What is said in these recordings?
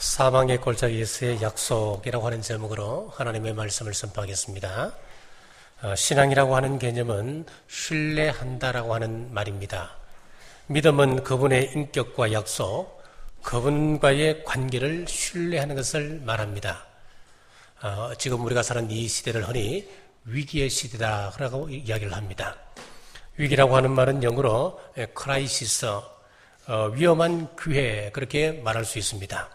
사망의 골짜기에서의 약속이라고 하는 제목으로 하나님의 말씀을 선포하겠습니다. 신앙이라고 하는 개념은 신뢰한다라고 하는 말입니다. 믿음은 그분의 인격과 약속, 그분과의 관계를 신뢰하는 것을 말합니다. 지금 우리가 사는 이 시대를 흔히 위기의 시대다라고 이야기를 합니다. 위기라고 하는 말은 영어로 크라이시스, 위험한 기회, 그렇게 말할 수 있습니다.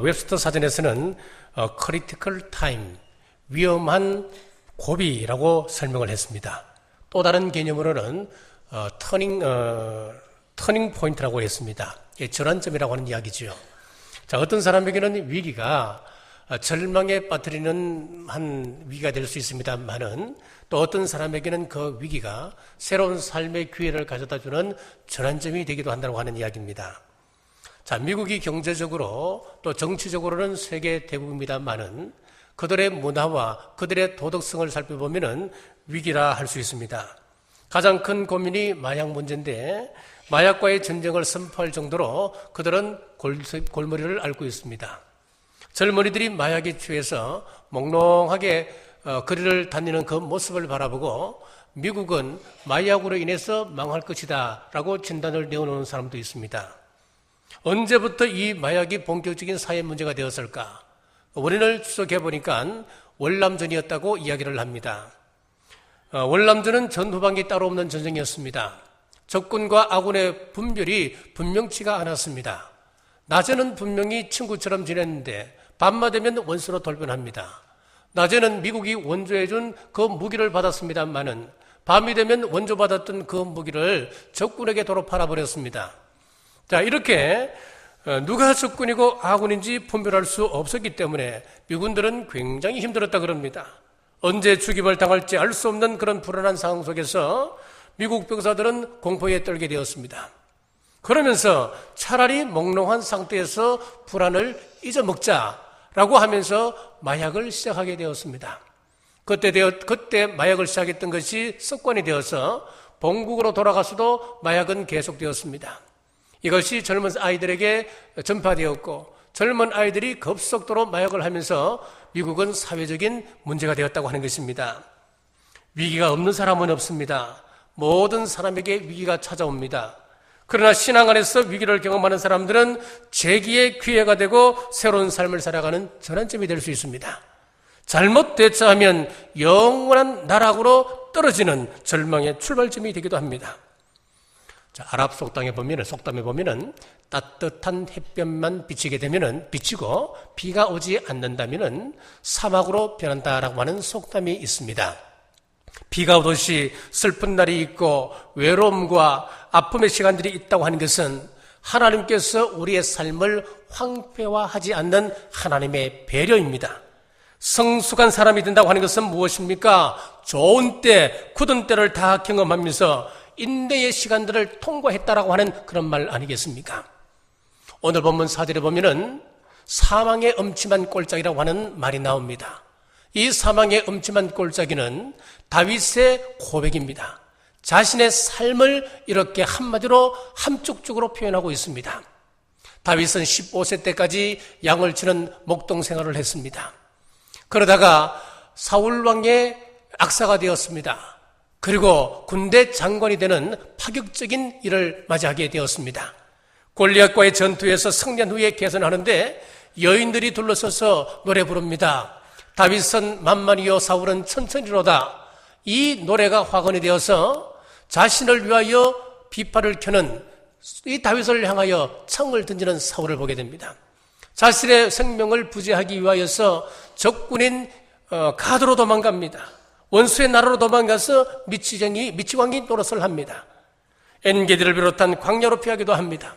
웹스터 사전에서는 critical time, 위험한 고비라고 설명을 했습니다. 또 다른 개념으로는 터닝 포인트라고 했습니다. 전환점이라고 하는 이야기죠. 자, 어떤 사람에게는 위기가 절망에 빠뜨리는 한 위기가 될 수 있습니다만은 또 어떤 사람에게는 그 위기가 새로운 삶의 기회를 가져다 주는 전환점이 되기도 한다고 하는 이야기입니다. 자, 미국이 경제적으로 또 정치적으로는 세계 대국입니다만은 그들의 문화와 그들의 도덕성을 살펴보면은 위기라 할 수 있습니다. 가장 큰 고민이 마약 문제인데 마약과의 전쟁을 선포할 정도로 그들은 골머리를 앓고 있습니다. 젊은이들이 마약에 취해서 몽롱하게 거리를 다니는 그 모습을 바라보고 미국은 마약으로 인해서 망할 것이다 라고 진단을 내어놓은 사람도 있습니다. 언제부터 이 마약이 본격적인 사회 문제가 되었을까? 원인을 추적해 보니까 월남전이었다고 이야기를 합니다. 월남전은 전후반기 따로 없는 전쟁이었습니다. 적군과 아군의 분별이 분명치가 않았습니다. 낮에는 분명히 친구처럼 지냈는데 밤만 되면 원수로 돌변합니다. 낮에는 미국이 원조해준 그 무기를 받았습니다만은 밤이 되면 원조받았던 그 무기를 적군에게 도로 팔아버렸습니다. 자, 이렇게 누가 적군이고 아군인지 분별할 수 없었기 때문에 미군들은 굉장히 힘들었다 그럽니다. 언제 죽임을 당할지 알 수 없는 그런 불안한 상황 속에서 미국 병사들은 공포에 떨게 되었습니다. 그러면서 차라리 몽롱한 상태에서 불안을 잊어먹자라고 하면서 마약을 시작하게 되었습니다. 그때 마약을 시작했던 것이 습관이 되어서 본국으로 돌아가서도 마약은 계속되었습니다. 이것이 젊은 아이들에게 전파되었고 젊은 아이들이 급속도로 마약을 하면서 미국은 사회적인 문제가 되었다고 하는 것입니다. 위기가 없는 사람은 없습니다. 모든 사람에게 위기가 찾아옵니다. 그러나 신앙 안에서 위기를 경험하는 사람들은 재기의 기회가 되고 새로운 삶을 살아가는 전환점이 될 수 있습니다. 잘못 대처하면 영원한 나락으로 떨어지는 절망의 출발점이 되기도 합니다. 자, 아랍 속담에 보면은 따뜻한 햇볕만 비치게 되면은 비치고 비가 오지 않는다면은 사막으로 변한다라고 하는 속담이 있습니다. 비가 오듯이 슬픈 날이 있고 외로움과 아픔의 시간들이 있다고 하는 것은 하나님께서 우리의 삶을 황폐화하지 않는 하나님의 배려입니다. 성숙한 사람이 된다고 하는 것은 무엇입니까? 좋은 때, 굳은 때를 다 경험하면서 인내의 시간들을 통과했다라고 하는 그런 말 아니겠습니까? 오늘 본문 4절에 보면은 사망의 음침한 골짜기라고 하는 말이 나옵니다. 이 사망의 음침한 골짜기는 다윗의 고백입니다. 자신의 삶을 이렇게 한마디로 함축적으로 표현하고 있습니다. 다윗은 15세 때까지 양을 치는 목동 생활을 했습니다. 그러다가 사울 왕의 악사가 되었습니다. 그리고 군대 장관이 되는 파격적인 일을 맞이하게 되었습니다. 골리앗과의 전투에서 승리한 후에 개선하는데 여인들이 둘러서서 노래 부릅니다. 다윗은 만만이요 사울은 천천히로다. 이 노래가 화근이 되어서 자신을 위하여 비파를 켜는 이 다윗을 향하여 창을 던지는 사울을 보게 됩니다. 자신의 생명을 부지하기 위하여서 적군인 가드로 도망갑니다. 원수의 나라로 도망가서 미치광이 노릇을 합니다. 엔게디를 비롯한 광야로 피하기도 합니다.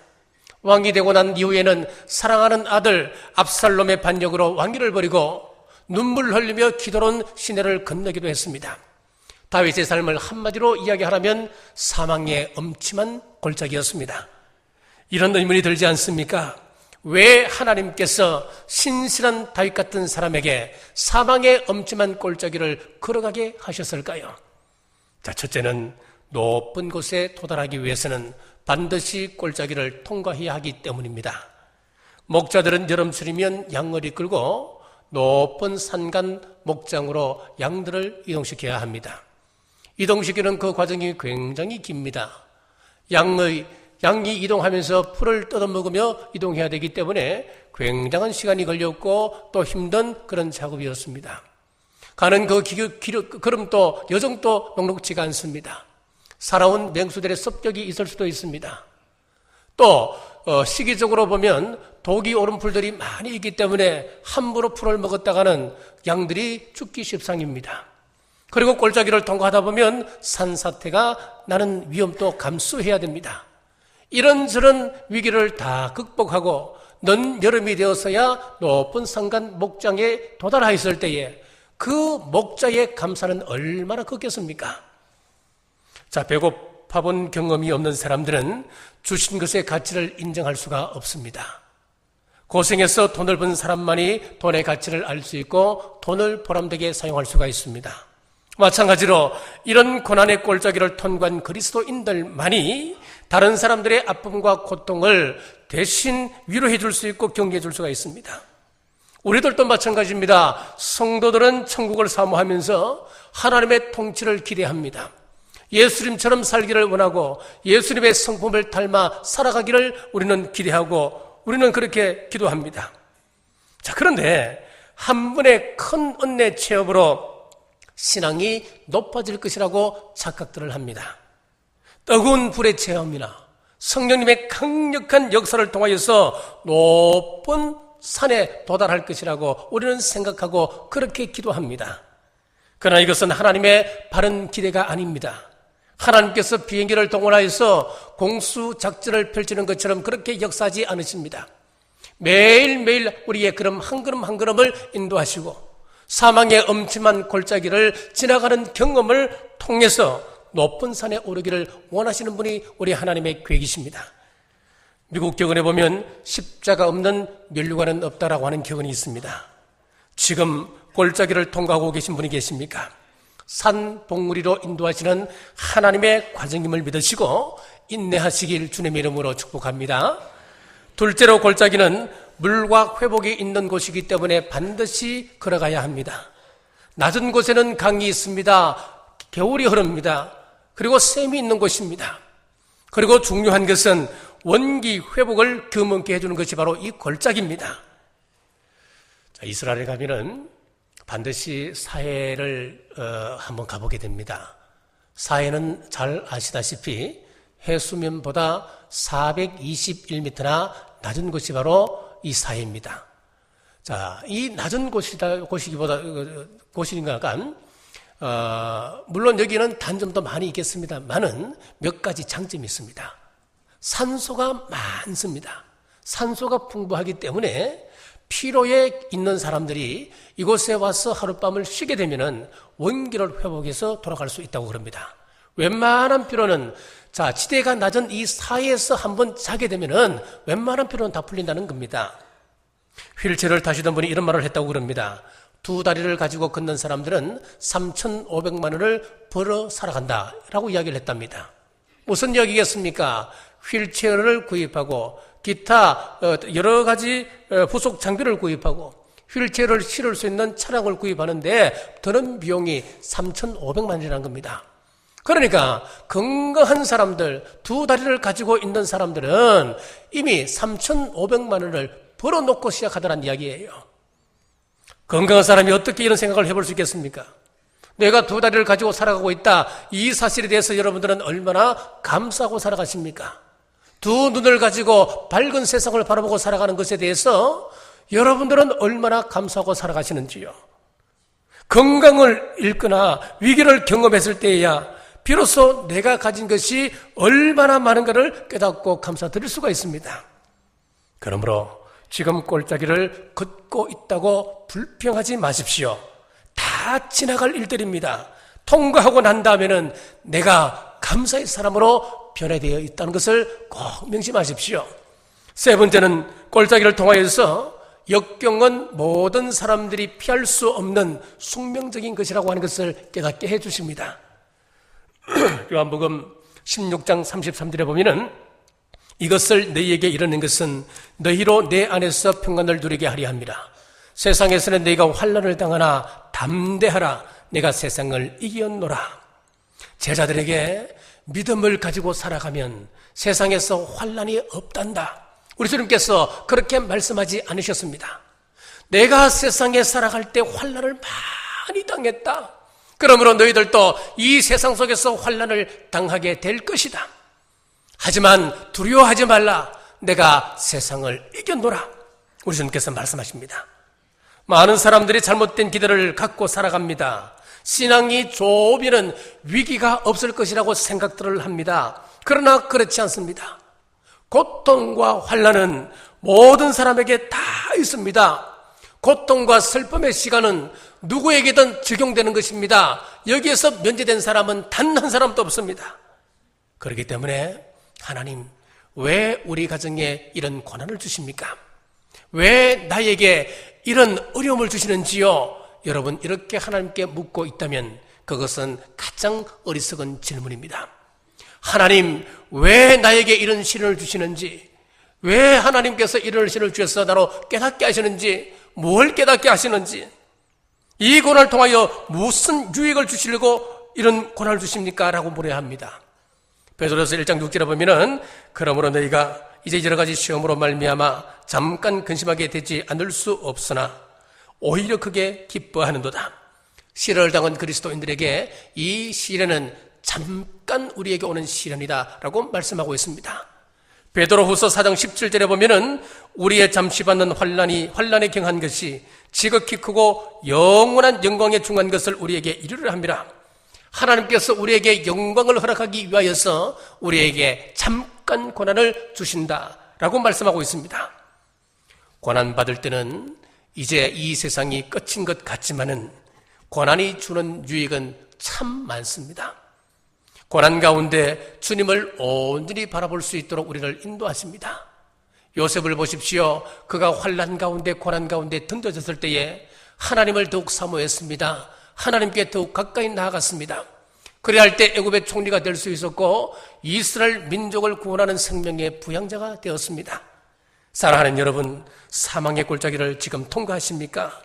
왕이 되고 난 이후에는 사랑하는 아들 압살롬의 반역으로 왕위를 버리고 눈물 흘리며 기도로운 시내를 건너기도 했습니다. 다윗의 삶을 한마디로 이야기하라면 사망의 음침한 골짜기였습니다. 이런 의문이 들지 않습니까? 왜 하나님께서 신실한 다윗 같은 사람에게 사망의 음침한 골짜기를 걸어가게 하셨을까요? 자, 첫째는 높은 곳에 도달하기 위해서는 반드시 골짜기를 통과해야 하기 때문입니다. 목자들은 여름철이면 양을 이끌고 높은 산간 목장으로 양들을 이동시켜야 합니다. 이동시키는 그 과정이 굉장히 깁니다. 양이 이동하면서 풀을 뜯어먹으며 이동해야 되기 때문에 굉장한 시간이 걸렸고 또 힘든 그런 작업이었습니다. 가는 그 걸음도 여정도 녹록지가 않습니다. 살아온 맹수들의 습격이 있을 수도 있습니다. 또 시기적으로 보면 독이 오른 풀들이 많이 있기 때문에 함부로 풀을 먹었다가는 양들이 죽기 십상입니다. 그리고 골짜기를 통과하다 보면 산사태가 나는 위험도 감수해야 됩니다. 이런저런 위기를 다 극복하고 늦여름이 되어서야 높은 산간 목장에 도달하였을 때에 그 목자의 감사는 얼마나 컸겠습니까? 자, 배고파 본 경험이 없는 사람들은 주신 것의 가치를 인정할 수가 없습니다. 고생해서 돈을 번 사람만이 돈의 가치를 알 수 있고 돈을 보람되게 사용할 수가 있습니다. 마찬가지로 이런 고난의 골짜기를 통과한 그리스도인들만이 다른 사람들의 아픔과 고통을 대신 위로해 줄 수 있고 격려해 줄 수가 있습니다. 우리들도 마찬가지입니다. 성도들은 천국을 사모하면서 하나님의 통치를 기대합니다. 예수님처럼 살기를 원하고 예수님의 성품을 닮아 살아가기를 우리는 기대하고 우리는 그렇게 기도합니다. 자, 그런데 한 번의 큰 은혜 체험으로 신앙이 높아질 것이라고 착각들을 합니다. 뜨거운 불의 체험이나 성령님의 강력한 역사를 통하여서 높은 산에 도달할 것이라고 우리는 생각하고 그렇게 기도합니다. 그러나 이것은 하나님의 바른 기대가 아닙니다. 하나님께서 비행기를 동원하여서 공수작전을 펼치는 것처럼 그렇게 역사하지 않으십니다. 매일매일 우리의 걸음 한 걸음 한 걸음을 인도하시고 사망의 엄침한 골짜기를 지나가는 경험을 통해서 높은 산에 오르기를 원하시는 분이 우리 하나님의 계획이십니다. 미국 격언에 보면 십자가 없는 면류관은 없다라고 하는 격언이 있습니다. 지금 골짜기를 통과하고 계신 분이 계십니까? 산 봉우리로 인도하시는 하나님의 과정임을 믿으시고 인내하시길 주님의 이름으로 축복합니다. 둘째로 골짜기는 물과 회복이 있는 곳이기 때문에 반드시 걸어가야 합니다. 낮은 곳에는 강이 있습니다. 겨울이 흐릅니다. 그리고 샘이 있는 곳입니다. 그리고 중요한 것은 원기 회복을 금은케 해주는 것이 바로 이 골짜기입니다. 자, 이스라엘에 가면은 반드시 사해를 한번 가보게 됩니다. 사해는 잘 아시다시피 해수면보다 421m나 낮은 곳이 바로 이 사해입니다. 자, 이 낮은 곳이니까 물론 여기는 단점도 많이 있겠습니다만은 몇 가지 장점이 있습니다. 산소가 많습니다. 산소가 풍부하기 때문에 피로에 있는 사람들이 이곳에 와서 하룻밤을 쉬게 되면은 원기를 회복해서 돌아갈 수 있다고 그럽니다. 웬만한 피로는 지대가 낮은 이 사이에서 한번 자게 되면은 웬만한 피로는 다 풀린다는 겁니다. 휠체어를 타시던 분이 이런 말을 했다고 그럽니다. 두 다리를 가지고 걷는 사람들은 3,500만 원을 벌어 살아간다 라고 이야기를 했답니다. 무슨 이야기겠습니까? 휠체어를 구입하고 기타 여러 가지 부속 장비를 구입하고 휠체어를 실을 수 있는 차량을 구입하는데 드는 비용이 3,500만 원이라는 겁니다. 그러니까 건강한 사람들, 두 다리를 가지고 있는 사람들은 이미 3,500만 원을 벌어놓고 시작하더란 이야기예요. 건강한 사람이 어떻게 이런 생각을 해볼 수 있겠습니까? 내가 두 다리를 가지고 살아가고 있다. 이 사실에 대해서 여러분들은 얼마나 감사하고 살아가십니까? 두 눈을 가지고 밝은 세상을 바라보고 살아가는 것에 대해서 여러분들은 얼마나 감사하고 살아가시는지요. 건강을 잃거나 위기를 경험했을 때에야 비로소 내가 가진 것이 얼마나 많은가를 깨닫고 감사드릴 수가 있습니다. 그러므로 지금 골짜기를 걷고 있다고 불평하지 마십시오. 다 지나갈 일들입니다. 통과하고 난 다음에는 내가 감사의 사람으로 변화되어 있다는 것을 꼭 명심하십시오. 세 번째는 골짜기를 통하여서 역경은 모든 사람들이 피할 수 없는 숙명적인 것이라고 하는 것을 깨닫게 해주십니다. 요한복음 16장 33절에 보면은 이것을 너희에게 이르는 것은 너희로 내 안에서 평안을 누리게 하려 함이라. 세상에서는 너희가 환난을 당하나 담대하라. 내가 세상을 이겼노라. 제자들에게 믿음을 가지고 살아가면 세상에서 환난이 없단다. 우리 주님께서 그렇게 말씀하지 않으셨습니다. 내가 세상에 살아갈 때 환난을 많이 당했다. 그러므로 너희들도 이 세상 속에서 환난을 당하게 될 것이다. 하지만 두려워하지 말라. 내가 세상을 이겼노라. 우리 주님께서 말씀하십니다. 많은 사람들이 잘못된 기대를 갖고 살아갑니다. 신앙이 좁으면 위기가 없을 것이라고 생각들을 합니다. 그러나 그렇지 않습니다. 고통과 환난은 모든 사람에게 다 있습니다. 고통과 슬픔의 시간은 누구에게든 적용되는 것입니다. 여기에서 면제된 사람은 단 한 사람도 없습니다. 그렇기 때문에 하나님, 왜 우리 가정에 이런 고난을 주십니까? 왜 나에게 이런 어려움을 주시는지요? 여러분, 이렇게 하나님께 묻고 있다면 그것은 가장 어리석은 질문입니다. 하나님, 왜 나에게 이런 시련을 주시는지, 왜 하나님께서 이런 시련을 주셔서 나로 깨닫게 하시는지, 뭘 깨닫게 하시는지, 이 고난을 통하여 무슨 유익을 주시려고 이런 고난을 주십니까? 라고 물어야 합니다. 베드로서 1장 6절에 보면은 그러므로 너희가 이제 여러 가지 시험으로 말미암아 잠깐 근심하게 되지 않을 수 없으나 오히려 크게 기뻐하는도다. 시련을 당한 그리스도인들에게 이 시련은 잠깐 우리에게 오는 시련이다 라고 말씀하고 있습니다. 베드로후서 4장 17절에 보면은 우리의 잠시 받는 환난에 경한 것이 지극히 크고 영원한 영광에 중한 것을 우리에게 이루려 함이라. 하나님께서 우리에게 영광을 허락하기 위하여서 우리에게 잠깐 고난을 주신다라고 말씀하고 있습니다. 고난 받을 때는 이제 이 세상이 끝인 것 같지만은 고난이 주는 유익은 참 많습니다. 고난 가운데 주님을 온전히 바라볼 수 있도록 우리를 인도하십니다. 요셉을 보십시오. 그가 환난 가운데 고난 가운데 던져졌을 때에 하나님을 더욱 사모했습니다. 하나님께 더욱 가까이 나아갔습니다. 그래야 할 때 애굽의 총리가 될 수 있었고 이스라엘 민족을 구원하는 생명의 부양자가 되었습니다. 사랑하는 여러분, 사망의 골짜기를 지금 통과하십니까?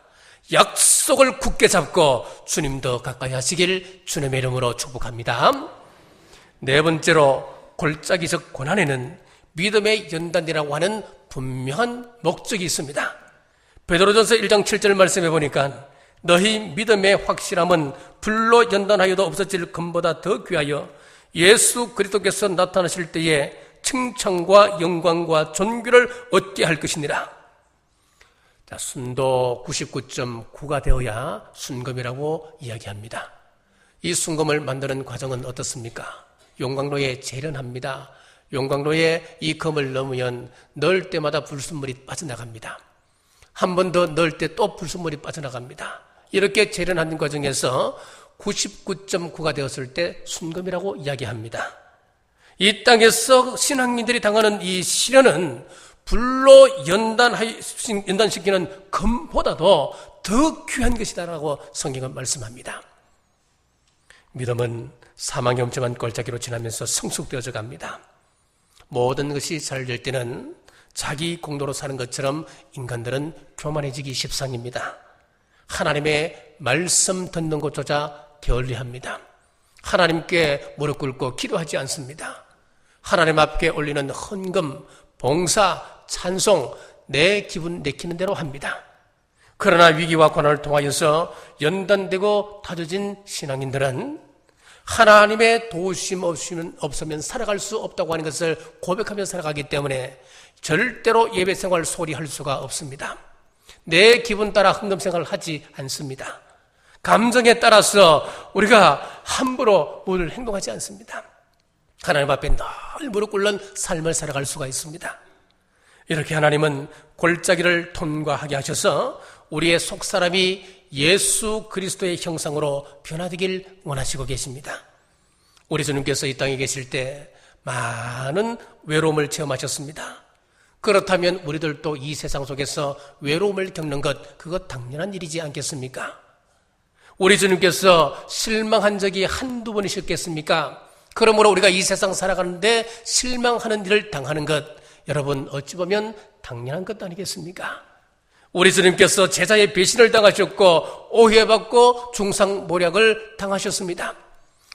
약속을 굳게 잡고 주님도 가까이 하시길 주님의 이름으로 축복합니다. 네 번째로, 골짜기적 고난에는 믿음의 연단이라고 하는 분명한 목적이 있습니다. 베드로전서 1장 7절 말씀해 보니까 너희 믿음의 확실함은 불로 연단하여도 없어질 금보다 더 귀하여 예수 그리스도께서 나타나실 때에 칭찬과 영광과 존귀를 얻게 할 것이니라. 자, 순도 99.9가 되어야 순금이라고 이야기합니다. 이 순금을 만드는 과정은 어떻습니까? 용광로에 재련합니다. 용광로에 이 금을 넣으면 넣을 때마다 불순물이 빠져나갑니다. 한 번 더 넣을 때 또 불순물이 빠져나갑니다. 이렇게 재련하는 과정에서 99.9가 되었을 때 순금이라고 이야기합니다. 이 땅에서 신앙인들이 당하는 이 시련은 불로 연단시키는 금보다도 더 귀한 것이다라고 성경은 말씀합니다. 믿음은 사망의 엄청난 골짜기로 지나면서 성숙되어져 갑니다. 모든 것이 잘 될 때는 자기 공로로 사는 것처럼 인간들은 교만해지기 십상입니다. 하나님의 말씀 듣는 것조차 게을리합니다. 하나님께 무릎 꿇고 기도하지 않습니다. 하나님 앞에 올리는 헌금, 봉사, 찬송, 내 기분 내키는 대로 합니다. 그러나 위기와 고난을 통하여서 연단되고 다져진 신앙인들은 하나님의 도우심 없으면 살아갈 수 없다고 하는 것을 고백하며 살아가기 때문에 절대로 예배 생활 소홀히 할 수가 없습니다. 내 기분 따라 헌금 생활을 하지 않습니다. 감정에 따라서 우리가 함부로 뭘 행동하지 않습니다. 하나님 앞에 늘 무릎 꿇는 삶을 살아갈 수가 있습니다. 이렇게 하나님은 골짜기를 통과하게 하셔서 우리의 속사람이 예수 그리스도의 형상으로 변화되길 원하시고 계십니다. 우리 주님께서 이 땅에 계실 때 많은 외로움을 체험하셨습니다. 그렇다면 우리들도 이 세상 속에서 외로움을 겪는 것, 그것 당연한 일이지 않겠습니까? 우리 주님께서 실망한 적이 한두 번이셨겠습니까? 그러므로 우리가 이 세상 살아가는데 실망하는 일을 당하는 것, 여러분 어찌 보면 당연한 것 아니겠습니까? 우리 주님께서 제자의 배신을 당하셨고 오해받고 중상모략을 당하셨습니다.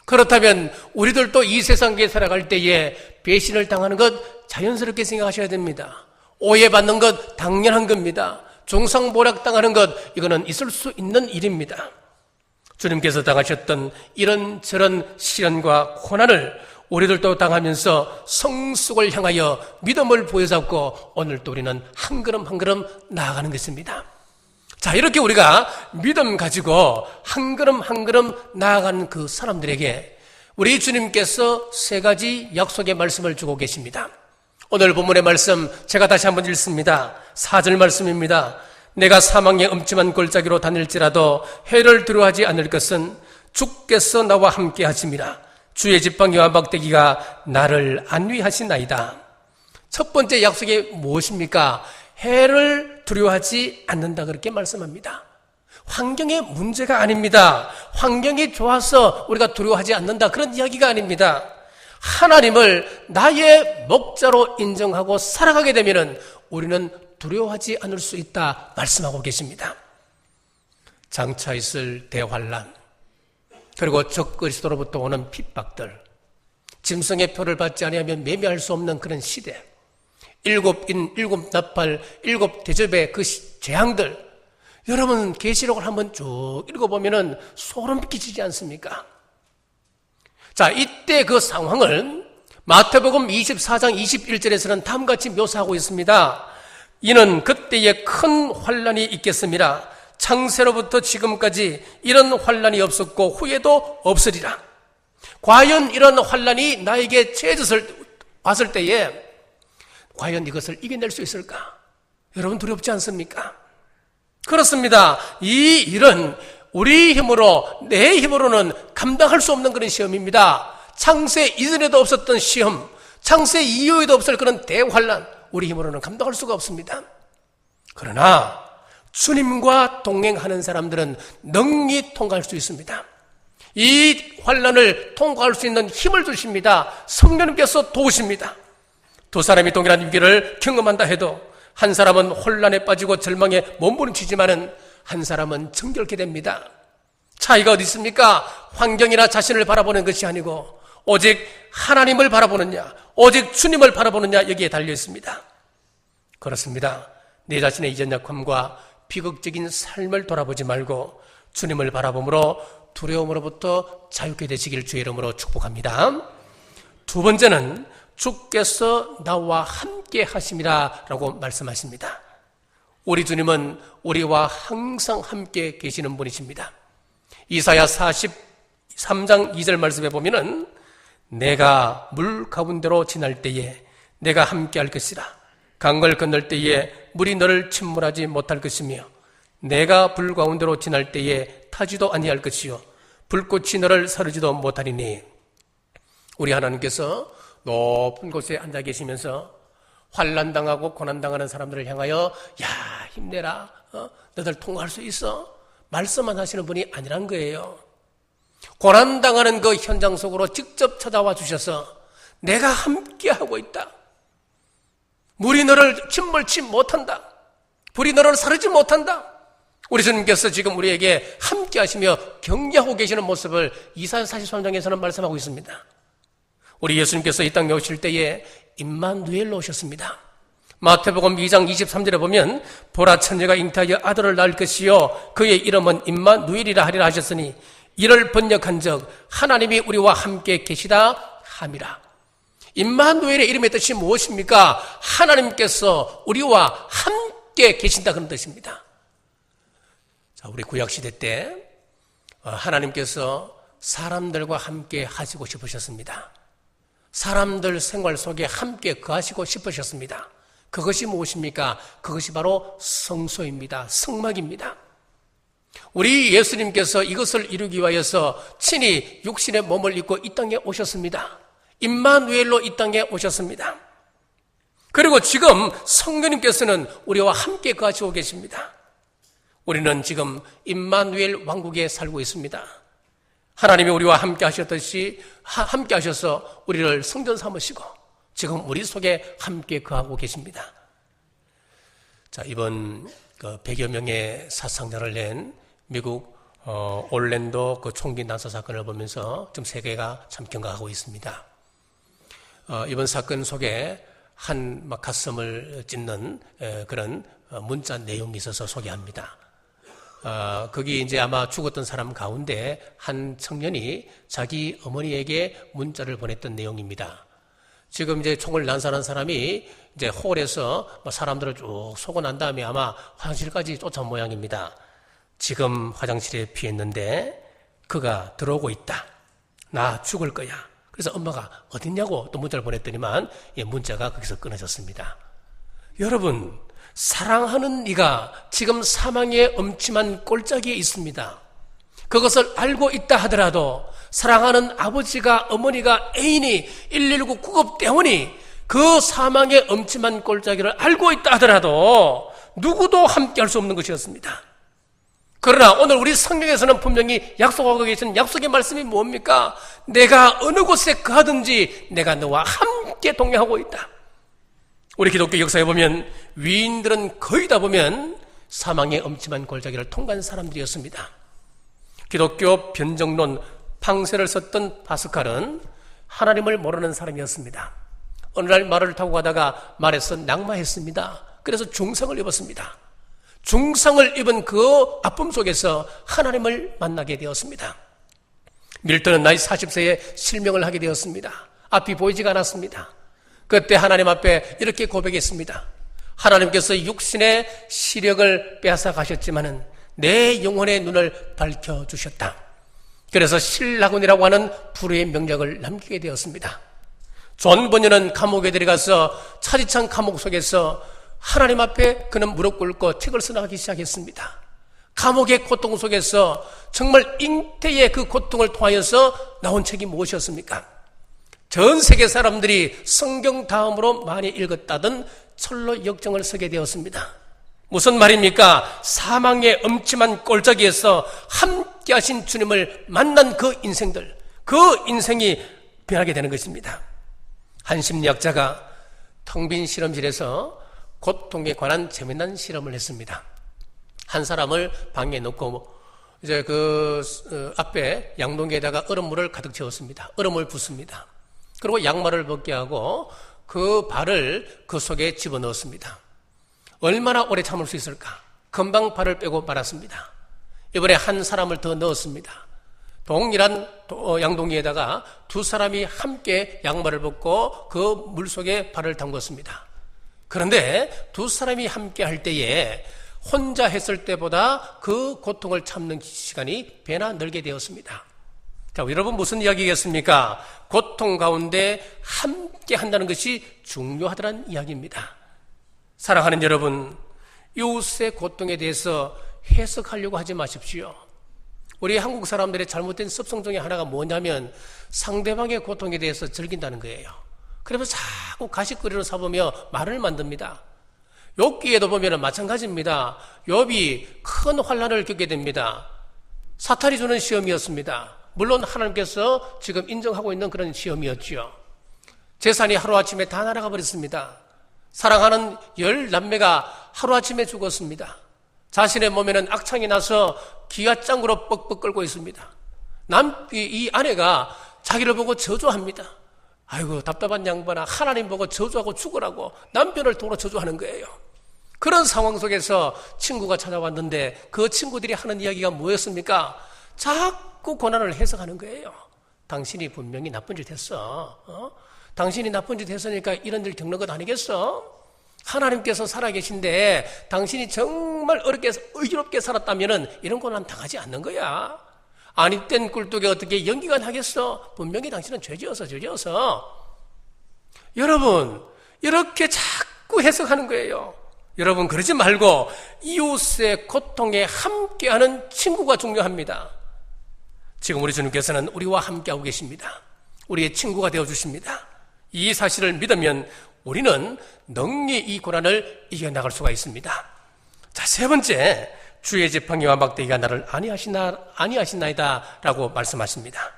그렇다면 우리들도 이 세상에 살아갈 때에 배신을 당하는 것 자연스럽게 생각하셔야 됩니다. 오해받는 것 당연한 겁니다. 중상모략 당하는 것, 이거는 있을 수 있는 일입니다. 주님께서 당하셨던 이런저런 시련과 고난을 우리들도 당하면서 성숙을 향하여 믿음을 부여잡고 오늘도 우리는 한 걸음 한 걸음 나아가는 것입니다. 자, 이렇게 우리가 믿음 가지고 한 걸음 한 걸음 나아가는 그 사람들에게 우리 주님께서 세 가지 약속의 말씀을 주고 계십니다. 오늘 본문의 말씀 제가 다시 한번 읽습니다. 4절 말씀입니다. 내가 사망의 음침한 골짜기로 다닐지라도 해를 두려워하지 않을 것은 주께서 나와 함께 하심이라. 주의 지팡이와 막대기가 나를 안위하시나이다. 첫 번째 약속이 무엇입니까? 해를 두려워하지 않는다, 그렇게 말씀합니다. 환경의 문제가 아닙니다. 환경이 좋아서 우리가 두려워하지 않는다, 그런 이야기가 아닙니다. 하나님을 나의 목자로 인정하고 살아가게 되면 우리는 두려워하지 않을 수 있다 말씀하고 계십니다. 장차 있을 대환란, 그리고 적그리스도로부터 오는 핍박들, 짐승의 표를 받지 아니하면 매매할 수 없는 그런 시대, 일곱 인, 일곱 나팔, 일곱 대접의 그 재앙들, 여러분 계시록을 한번 쭉 읽어보면 소름 끼치지 않습니까? 자, 이때 그 상황을 마태복음 24장 21절에서는 다음같이 묘사하고 있습니다. 이는 그때에 큰 환란이 있겠습니다. 창세로부터 지금까지 이런 환란이 없었고 후에도 없으리라. 과연 이런 환란이 나에게 왔을 때에 과연 이것을 이겨낼 수 있을까? 여러분 두렵지 않습니까? 그렇습니다. 이 일은 우리 힘으로, 내 힘으로는 감당할 수 없는 그런 시험입니다. 창세 이전에도 없었던 시험, 창세 이후에도 없을 그런 대환란, 우리 힘으로는 감당할 수가 없습니다. 그러나 주님과 동행하는 사람들은 능히 통과할 수 있습니다. 이 환란을 통과할 수 있는 힘을 주십니다. 성령님께서 도우십니다. 두 사람이 동일한 위기를 경험한다 해도 한 사람은 혼란에 빠지고 절망에 몸부림치지만은 한 사람은 정결케 됩니다. 차이가 어디 있습니까? 환경이나 자신을 바라보는 것이 아니고 오직 하나님을 바라보느냐, 오직 주님을 바라보느냐, 여기에 달려 있습니다. 그렇습니다. 내 자신의 이전 약함과 비극적인 삶을 돌아보지 말고 주님을 바라봄으로 두려움으로부터 자유케 되시길 주의 이름으로 축복합니다. 두 번째는 주께서 나와 함께 하심이라 라고 말씀하십니다. 우리 주님은 우리와 항상 함께 계시는 분이십니다. 이사야 43장 2절 말씀에 보면은 내가 물 가운데로 지날 때에 내가 함께 할 것이라. 강을 건널 때에 물이 너를 침몰하지 못할 것이며 내가 불 가운데로 지날 때에 타지도 아니할 것이요 불꽃이 너를 사르지도 못하리니. 우리 하나님께서 높은 곳에 앉아 계시면서 환난당하고 고난당하는 사람들을 향하여 야 힘내라, 너들 통과할 수 있어, 말씀만 하시는 분이 아니란 거예요. 고난당하는 그 현장 속으로 직접 찾아와 주셔서 내가 함께하고 있다, 물이 너를 침몰치 못한다, 불이 너를 사르지 못한다. 우리 주님께서 지금 우리에게 함께하시며 격려하고 계시는 모습을 이사야 43장에서는 말씀하고 있습니다. 우리 예수님께서 이 땅에 오실 때에 임마누엘로 오셨습니다. 마태복음 2장 23절에 보면 보라 처녀가 잉태하여 아들을 낳을 것이요 그의 이름은 임마누엘이라 하리라 하셨으니 이를 번역한 적 하나님이 우리와 함께 계시다 함이라. 임마누엘의 이름의 뜻이 무엇입니까? 하나님께서 우리와 함께 계신다, 그런 뜻입니다. 자, 우리 구약시대 때 하나님께서 사람들과 함께 하시고 싶으셨습니다. 사람들 생활 속에 함께 거하시고 싶으셨습니다. 그것이 무엇입니까? 그것이 바로 성소입니다. 성막입니다. 우리 예수님께서 이것을 이루기 위하여서 친히 육신의 몸을 입고 이 땅에 오셨습니다. 임마누엘로 이 땅에 오셨습니다. 그리고 지금 성령님께서는 우리와 함께 거하시고 계십니다. 우리는 지금 임마누엘 왕국에 살고 있습니다. 하나님이 우리와 함께 하셨듯이 함께 하셔서 우리를 성전 삼으시고 지금 우리 속에 함께 거하고 계십니다. 자, 이번 100여 명의 사상자를 낸 미국 올랜도 그 총기 난사 사건을 보면서 좀 세계가 참 경각하고 있습니다. 이번 사건 속에 한 가슴을 찢는 그런 문자 내용이 있어서 소개합니다. 거기 이제 아마 죽었던 사람 가운데 한 청년이 자기 어머니에게 문자를 보냈던 내용입니다. 지금 이제 총을 난사한 사람이 이제 홀에서 사람들을 쭉 쏘고 난 다음에 아마 화장실까지 쫓아온 모양입니다. 지금 화장실에 피했는데 그가 들어오고 있다. 나 죽을 거야. 그래서 엄마가 어딨냐고 또 문자를 보냈더니만 문자가 거기서 끊어졌습니다. 여러분, 사랑하는 네가 지금 사망의 엄침한 꼴짜기에 있습니다. 그것을 알고 있다 하더라도 사랑하는 아버지가, 어머니가, 애인이, 119 구급대원이 그 사망의 엄침한 꼴짜기를 알고 있다 하더라도 누구도 함께 할 수 없는 것이었습니다. 그러나 오늘 우리 성경에서는 분명히 약속하고 계신 약속의 말씀이 뭡니까? 내가 어느 곳에 가든지 내가 너와 함께 동행하고 있다. 우리 기독교 역사에 보면 위인들은 거의 다 보면 사망의 엄침한 골짜기를 통과한 사람들이었습니다. 기독교 변정론 팡세를 썼던 파스칼은 하나님을 모르는 사람이었습니다. 어느 날 말을 타고 가다가 말에서 낙마했습니다. 그래서 중상을 입었습니다. 중상을 입은 그 아픔 속에서 하나님을 만나게 되었습니다. 밀턴은 나이 40세에 실명을 하게 되었습니다. 앞이 보이지가 않았습니다. 그때 하나님 앞에 이렇게 고백했습니다. 하나님께서 육신의 시력을 빼앗아 가셨지만은 내 영혼의 눈을 밝혀주셨다. 그래서 신라군이라고 하는 불후의 명작을 남기게 되었습니다. 존 번연은 감옥에 들어가서 차디찬 감옥 속에서 하나님 앞에 그는 무릎 꿇고 책을 써나가기 시작했습니다. 감옥의 고통 속에서 정말 잉태의 그 고통을 통하여서 나온 책이 무엇이었습니까? 전 세계 사람들이 성경 다음으로 많이 읽었다던 철로 역정을 쓰게 되었습니다. 무슨 말입니까? 사망의 엄침한 골짜기에서 함께 하신 주님을 만난 그 인생들, 그 인생이 변하게 되는 것입니다. 한 심리학자가 텅 빈 실험실에서 고통에 관한 재미난 실험을 했습니다. 한 사람을 방에 놓고 이제 앞에 양동이에다가 얼음물을 가득 채웠습니다. 얼음을 붓습니다. 그리고 양말을 벗게 하고 그 발을 그 속에 집어넣었습니다. 얼마나 오래 참을 수 있을까? 금방 발을 빼고 말았습니다. 이번에 한 사람을 더 넣었습니다. 동일한 양동이에다가 두 사람이 함께 양말을 벗고 그 물속에 발을 담궜습니다. 그런데 두 사람이 함께 할 때에 혼자 했을 때보다 그 고통을 참는 시간이 배나 늘게 되었습니다. 자, 여러분 무슨 이야기겠습니까? 고통 가운데 함께 한다는 것이 중요하다는 이야기입니다. 사랑하는 여러분, 이웃의 고통에 대해서 해석하려고 하지 마십시오. 우리 한국 사람들의 잘못된 습성 중에 하나가 뭐냐면 상대방의 고통에 대해서 즐긴다는 거예요. 그러면서 자꾸 가십거리로 삼으며 말을 만듭니다. 욥기에도 보면 마찬가지입니다. 욥이 큰 환난을 겪게 됩니다. 사탄이 주는 시험이었습니다. 물론 하나님께서 지금 인정하고 있는 그런 시험이었죠. 재산이 하루아침에 다 날아가 버렸습니다. 사랑하는 10남매가 하루아침에 죽었습니다. 자신의 몸에는 악창이 나서 기가 짱구로 뻑뻑 끓고 있습니다. 이 아내가 자기를 보고 저주합니다. 아이고 답답한 양반아, 하나님 보고 저주하고 죽으라고 남편을 도로 저주하는 거예요. 그런 상황 속에서 친구가 찾아왔는데 그 친구들이 하는 이야기가 뭐였습니까? 자꾸 고난을 해석하는 거예요. 당신이 분명히 나쁜 짓 했어. 당신이 나쁜 짓 했으니까 이런 일 겪는 것 아니겠어? 하나님께서 살아계신데 당신이 정말 어렵게 의롭게 살았다면 이런 고난 당하지 않는 거야. 아니 땐 꿀뚝에 어떻게 연기가 나겠어? 분명히 당신은 죄지어서. 여러분, 이렇게 자꾸 해석하는 거예요. 여러분, 그러지 말고 이웃의 고통에 함께하는 친구가 중요합니다. 지금 우리 주님께서는 우리와 함께하고 계십니다. 우리의 친구가 되어주십니다. 이 사실을 믿으면 우리는 능히 이 고난을 이겨나갈 수가 있습니다. 자, 세 번째, 주의 지팡이와 막대기가 나를 아니하시나이다 라고 말씀하십니다.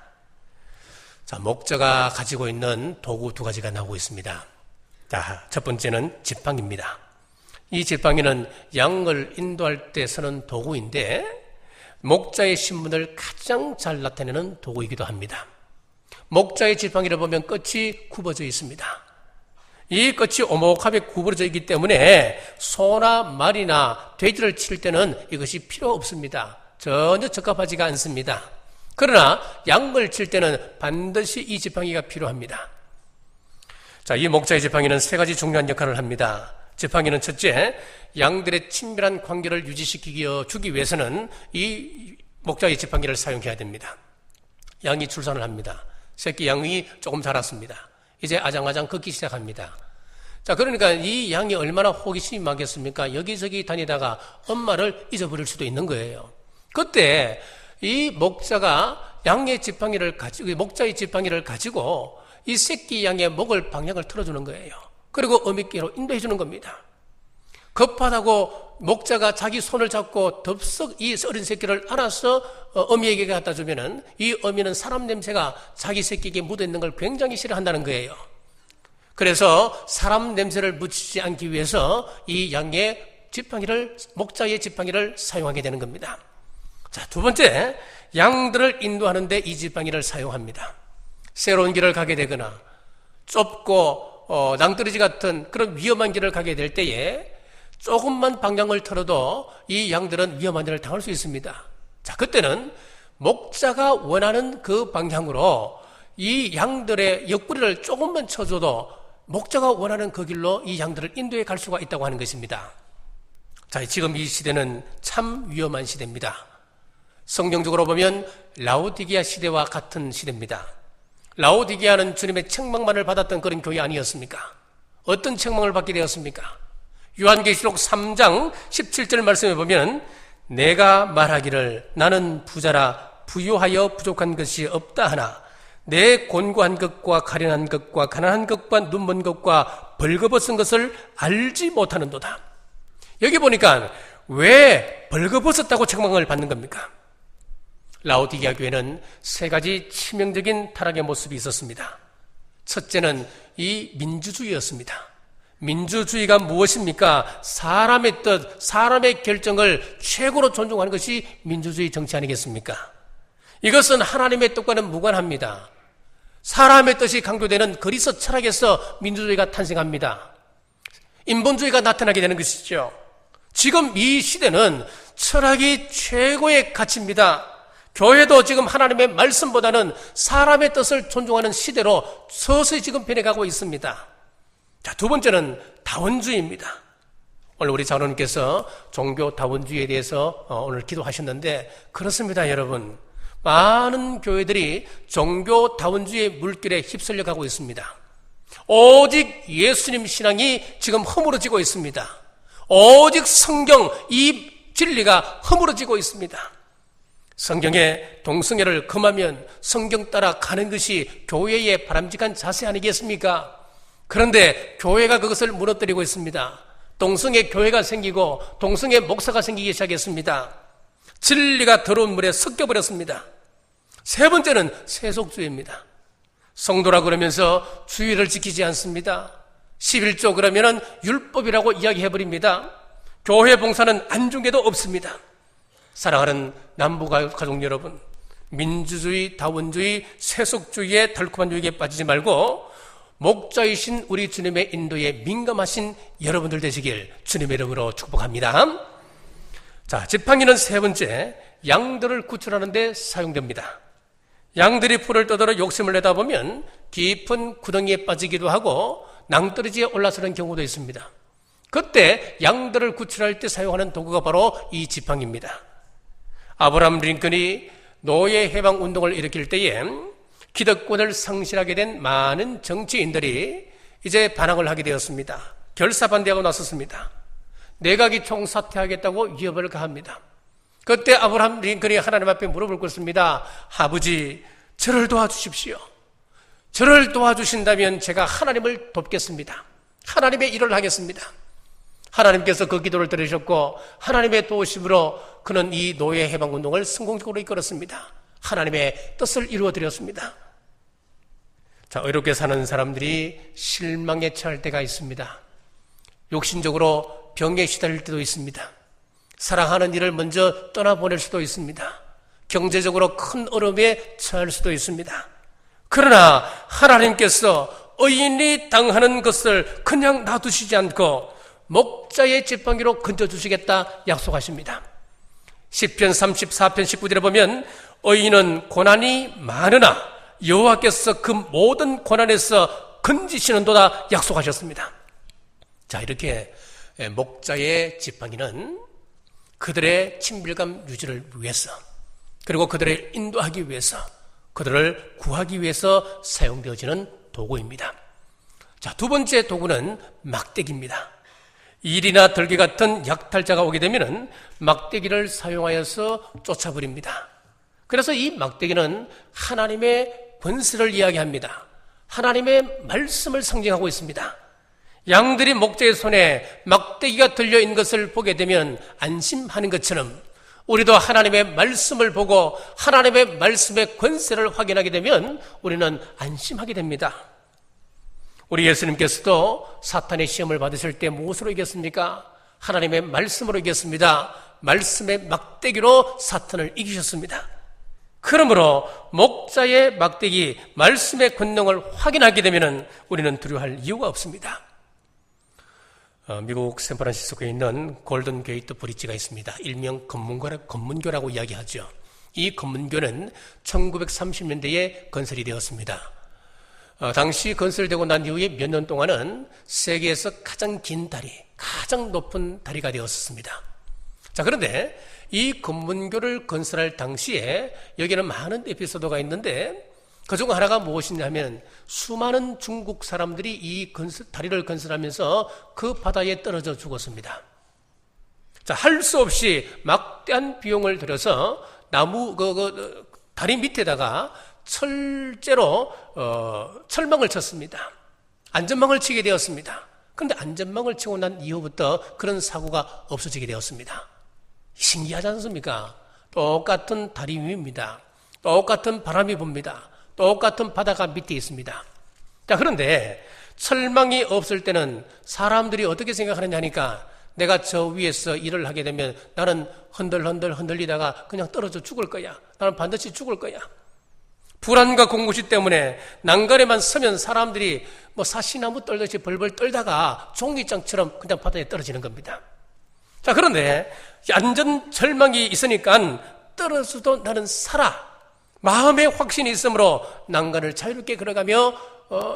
자, 목자가 가지고 있는 도구 두 가지가 나오고 있습니다. 자, 첫 번째는 지팡이입니다. 이 지팡이는 양을 인도할 때 쓰는 도구인데 목자의 신분을 가장 잘 나타내는 도구이기도 합니다. 목자의 지팡이를 보면 끝이 굽어져 있습니다. 이 끝이 오목하게 구부러져 있기 때문에 소나 말이나 돼지를 칠 때는 이것이 필요 없습니다. 전혀 적합하지가 않습니다. 그러나 양을 칠 때는 반드시 이 지팡이가 필요합니다. 자, 이 목자의 지팡이는 세 가지 중요한 역할을 합니다. 지팡이는 첫째, 양들의 친밀한 관계를 유지시키기 위해서는 이 목자의 지팡이를 사용해야 됩니다. 양이 출산을 합니다. 새끼 양이 조금 자랐습니다. 이제 아장아장 걷기 시작합니다. 자, 그러니까 이 양이 얼마나 호기심이 많겠습니까? 여기저기 다니다가 엄마를 잊어버릴 수도 있는 거예요. 그때 이 목자가 목자의 지팡이를 가지고 이 새끼 양의 목을 방향을 틀어주는 거예요. 그리고 어미께로 인도해 주는 겁니다. 급하다고 목자가 자기 손을 잡고 덥석 이 어린 새끼를 안아서 어미에게 갖다 주면은 이 어미는 사람 냄새가 자기 새끼에게 묻어 있는 걸 굉장히 싫어한다는 거예요. 그래서 사람 냄새를 묻히지 않기 위해서 이 목자의 지팡이를 사용하게 되는 겁니다. 자, 두 번째, 양들을 인도하는데 이 지팡이를 사용합니다. 새로운 길을 가게 되거나 좁고 낭떠러지 같은 그런 위험한 길을 가게 될 때에 조금만 방향을 틀어도 이 양들은 위험한 일을 당할 수 있습니다. 자, 그때는 목자가 원하는 그 방향으로 이 양들의 옆구리를 조금만 쳐줘도 목자가 원하는 그 길로 이 양들을 인도해 갈 수가 있다고 하는 것입니다. 자, 지금 이 시대는 참 위험한 시대입니다. 성경적으로 보면 라오디게아 시대와 같은 시대입니다. 라오디게아는 주님의 책망만을 받았던 그런 교회 아니었습니까? 어떤 책망을 받게 되었습니까? 요한계시록 3장 17절 말씀에 보면 내가 말하기를 나는 부자라 부유하여 부족한 것이 없다 하나 내 곤고한 것과 가련한 것과 가난한 것과 눈먼 것과 벌거벗은 것을 알지 못하는도다. 여기 보니까 왜 벌거벗었다고 책망을 받는 겁니까? 라오디게아 교회는 세 가지 치명적인 타락의 모습이 있었습니다. 첫째는 이 민주주의였습니다. 민주주의가 무엇입니까? 사람의 뜻, 사람의 결정을 최고로 존중하는 것이 민주주의 정치 아니겠습니까? 이것은 하나님의 뜻과는 무관합니다. 사람의 뜻이 강조되는 그리스 철학에서 민주주의가 탄생합니다. 인본주의가 나타나게 되는 것이죠. 지금 이 시대는 철학이 최고의 가치입니다. 교회도 지금 하나님의 말씀보다는 사람의 뜻을 존중하는 시대로 서서히 지금 변해가고 있습니다. 자, 두 번째는 다원주의입니다. 오늘 우리 장로님께서 종교 다원주의에 대해서 오늘 기도하셨는데 그렇습니다, 여러분. 많은 교회들이 종교 다원주의의 물길에 휩쓸려 가고 있습니다. 오직 예수님 신앙이 지금 허물어지고 있습니다. 오직 성경, 이 진리가 허물어지고 있습니다. 성경에 동성애를 금하면 성경 따라 가는 것이 교회의 바람직한 자세 아니겠습니까? 그런데 교회가 그것을 무너뜨리고 있습니다. 동성애 교회가 생기고 동성애 목사가 생기기 시작했습니다. 진리가 더러운 물에 섞여버렸습니다. 세 번째는 세속주의입니다. 성도라 그러면서 주의를 지키지 않습니다. 11조 그러면은 율법이라고 이야기해버립니다. 교회 봉사는 안중에도 없습니다. 사랑하는 남부가족 여러분, 민주주의, 다원주의, 세속주의의 달콤한 유혹에 빠지지 말고 목자이신 우리 주님의 인도에 민감하신 여러분들 되시길 주님의 이름으로 축복합니다. 자, 지팡이는 세 번째, 양들을 구출하는 데 사용됩니다. 양들이 풀을 떠들어 욕심을 내다 보면 깊은 구덩이에 빠지기도 하고 낭떠러지에 올라서는 경우도 있습니다. 그때 양들을 구출할 때 사용하는 도구가 바로 이 지팡이입니다. 아브라함 링컨이 노예 해방 운동을 일으킬 때에 기득권을 상실하게 된 많은 정치인들이 이제 반항을 하게 되었습니다. 결사반대하고 나섰습니다. 내각이 총사퇴하겠다고 위협을 가합니다. 그때 아브라함 링컨이 하나님 앞에 물어볼 것입니다. 아버지, 저를 도와주십시오. 저를 도와주신다면 제가 하나님을 돕겠습니다. 하나님의 일을 하겠습니다. 하나님께서 그 기도를 들으셨고 하나님의 도우심으로 그는 이 노예 해방운동을 성공적으로 이끌었습니다. 하나님의 뜻을 이루어드렸습니다. 자, 의롭게 사는 사람들이 실망에 처할 때가 있습니다. 욕심적으로 병에 시달릴 때도 있습니다. 사랑하는 일을 먼저 떠나보낼 수도 있습니다. 경제적으로 큰 어려움에 처할 수도 있습니다. 그러나 하나님께서 의인이 당하는 것을 그냥 놔두시지 않고 목자의 지팡이로 건져주시겠다 약속하십니다. 시편 34편 19절에 보면 의인은 고난이 많으나 여호와께서 그 모든 고난에서 건지시는도다 약속하셨습니다. 자, 이렇게 목자의 지팡이는 그들의 친밀감 유지를 위해서, 그리고 그들을 인도하기 위해서, 그들을 구하기 위해서 사용되어지는 도구입니다. 자, 두 번째 도구는 막대기입니다. 일이나 들개 같은 약탈자가 오게 되면 막대기를 사용하여서 쫓아버립니다. 그래서 이 막대기는 하나님의 권세를 이야기합니다. 하나님의 말씀을 상징하고 있습니다. 양들이 목자의 손에 막대기가 들려있는 것을 보게 되면 안심하는 것처럼 우리도 하나님의 말씀을 보고 하나님의 말씀의 권세를 확인하게 되면 우리는 안심하게 됩니다. 우리 예수님께서도 사탄의 시험을 받으실 때 무엇으로 이겼습니까? 하나님의 말씀으로 이겼습니다. 말씀의 막대기로 사탄을 이기셨습니다. 그러므로 목자의 막대기, 말씀의 권능을 확인하게 되면 우리는 두려워할 이유가 없습니다. 미국 샌프란시스코에 있는 골든 게이트 브릿지가 있습니다. 일명 검문교라고 이야기하죠. 이 검문교는 1930년대에 건설이 되었습니다. 당시 건설되고 난 이후에 몇 년 동안은 세계에서 가장 긴 다리, 가장 높은 다리가 되었습니다. 자, 그런데 이 검문교를 건설할 당시에 여기는 많은 에피소드가 있는데 그중 하나가 무엇이냐면 수많은 중국 사람들이 이 다리를 건설하면서 그 바다에 떨어져 죽었습니다. 자, 할 수 없이 막대한 비용을 들여서 나무 다리 밑에다가 철제로 철망을 쳤습니다. 안전망을 치게 되었습니다. 그런데 안전망을 치고 난 이후부터 그런 사고가 없어지게 되었습니다. 신기하지 않습니까? 똑같은 다리 위입니다. 똑같은 바람이 붑니다. 똑같은 바다가 밑에 있습니다. 자, 그런데 철망이 없을 때는 사람들이 어떻게 생각하느냐 하니까 내가 저 위에서 일을 하게 되면 나는 흔들리다가 그냥 떨어져 죽을 거야. 나는 반드시 죽을 거야. 불안과 공고시 때문에 난간에만 서면 사람들이 사시나무 떨듯이 벌벌 떨다가 종이장처럼 그냥 바다에 떨어지는 겁니다. 자, 그런데 안전 철망이 있으니까 떨어져도 나는 살아. 마음의 확신이 있으므로 난간을 자유롭게 걸어가며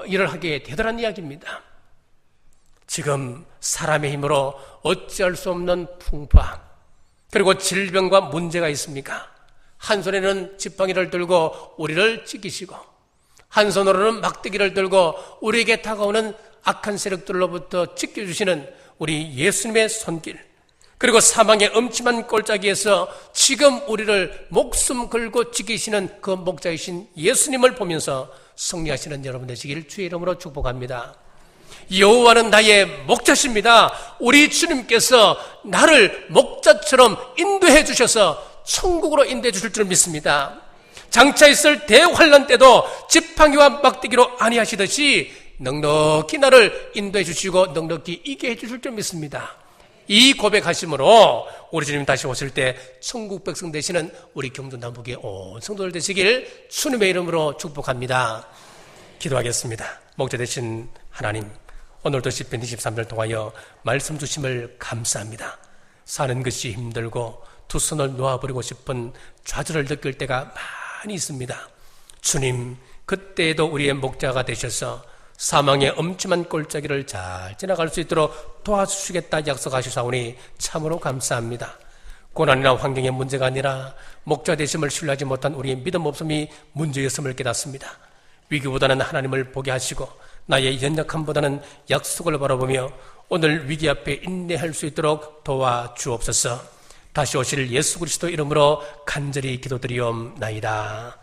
일을 하게 되더란 이야기입니다. 지금 사람의 힘으로 어찌할 수 없는 풍파, 그리고 질병과 문제가 있습니까? 한 손에는 지팡이를 들고 우리를 지키시고 한 손으로는 막대기를 들고 우리에게 다가오는 악한 세력들로부터 지켜주시는 우리 예수님의 손길, 그리고 사망의 엄침한 골짜기에서 지금 우리를 목숨 걸고 지키시는 그 목자이신 예수님을 보면서 승리하시는 여러분 되시길 주의 이름으로 축복합니다. 여호와는 나의 목자십니다. 우리 주님께서 나를 목자처럼 인도해 주셔서 천국으로 인도해 주실 줄 믿습니다. 장차 있을 대환란 때도 지팡이와 막대기로 안위하시듯이 넉넉히 나를 인도해 주시고 넉넉히 이게 해 주실 줄 믿습니다. 이 고백하심으로 우리 주님 다시 오실 때 천국 백성 되시는 우리 경주 남북의 온 성도들 되시길 주님의 이름으로 축복합니다. 기도하겠습니다. 목자 되신 하나님, 오늘도 시편 23편을 통하여 말씀 주심을 감사합니다. 사는 것이 힘들고 두 손을 놓아버리고 싶은 좌절을 느낄 때가 많이 있습니다. 주님, 그때에도 우리의 목자가 되셔서 사망의 엄침한 골짜기를 잘 지나갈 수 있도록 도와주시겠다 약속하시사오니 참으로 감사합니다. 고난이나 환경의 문제가 아니라 목자 되심을 신뢰하지 못한 우리의 믿음 없음이 문제였음을 깨닫습니다. 위기보다는 하나님을 보게 하시고 나의 연약함보다는 약속을 바라보며 오늘 위기 앞에 인내할 수 있도록 도와주옵소서. 다시 오실 예수 그리스도 이름으로 간절히 기도드리옵나이다.